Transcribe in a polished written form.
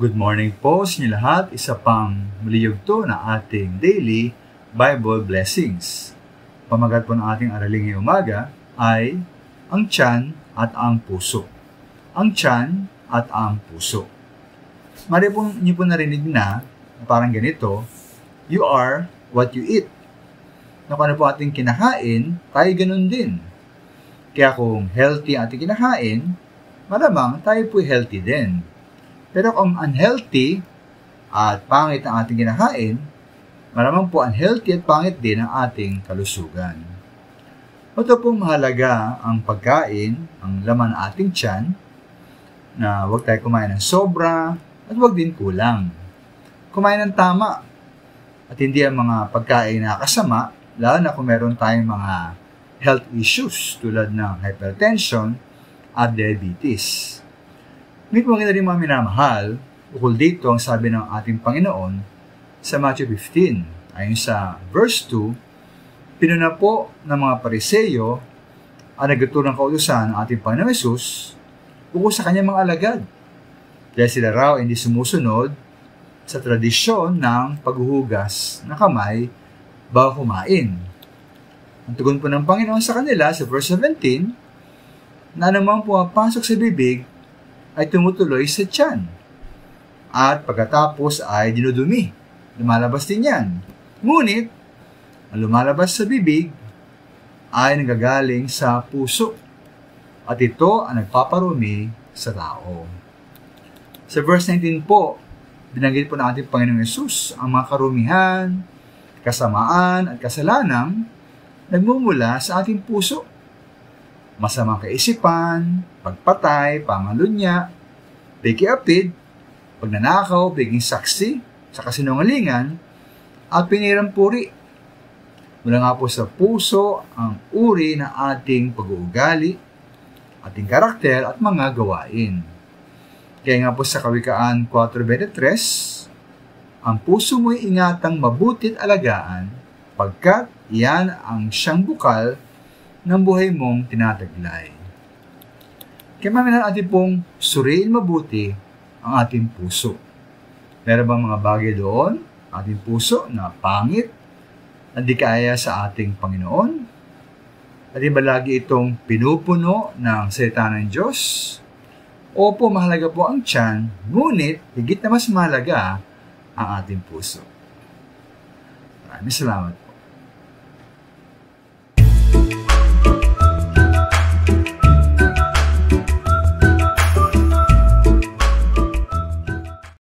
Good morning po sa inyo lahat. Isa pang maliyugto na ating daily Bible blessings. Pamagat po ng ating araling ngayong umaga ay ang tiyan at ang puso. Ang tiyan at ang puso. Mari po niyo po narinig na parang ganito, you are what you eat. Na kung ano po ating kinakain, tayo ganun din. Kaya kung healthy ang ating kinakain, malamang tayo po healthy din. Pero kung unhealthy at pangit ang ating kinakain, malamang po unhealthy at pangit din ang ating kalusugan. Ito pong mahalaga ang pagkain, ang laman ng ating tiyan, na huwag tayo kumain ng sobra at huwag din kulang. Kumain ng tama at hindi ang mga pagkain na kasama, lalo na kung meron tayong mga health issues tulad ng hypertension at diabetes. Ngunit maganda rin mga minamahal, ukol dito ang sabi ng ating Panginoon sa Matthew 15. Ayon sa verse 2, pinuna po ng mga Pariseyo ang nagtuturo ng kautusan ng ating Panginoon Jesus ukol sa kanyang mga alagad. Dahil sila raw hindi sumusunod sa tradisyon ng paghuhugas ng kamay bago kumain. Ang tugon po ng Panginoon sa kanila sa verse 17, na anumang pumapasok sa bibig ay tumutuloy sa tiyan. At pagkatapos ay dinudumi. Lumalabas din yan. Ngunit, ang lumalabas sa bibig ay nanggagaling sa puso. At ito ang nagpaparumi sa tao. Sa verse 19 po, binanggit po ng ating Panginoong Yesus ang mga karumihan, kasamaan at kasalanang nagmumula sa ating puso. Masamang kaisipan, pagpatay, pangalunya, pagkiapid, pagnanakaw, pagiging saksi, sa kasinungalingan, at pinirampuri. Mula nga po sa puso ang uri ng ating pag-uugali, ating karakter at mga gawain. Kaya nga po sa Kawikaan 4:23, ang puso mo'y ingatang mabuti at alagaan, pagkat iyan ang siyang bukal ng buhay mong tinataglay. Kaya maminan natin pong suriin mabuti ang ating puso. Meron bang mga bagay doon, ating puso, na pangit, na di kaya sa ating Panginoon? At ba lagi itong pinupuno ng salita ng Diyos? Opo, mahalaga po ang tiyan, ngunit higit na mas mahalaga ang ating puso. Maraming salamat.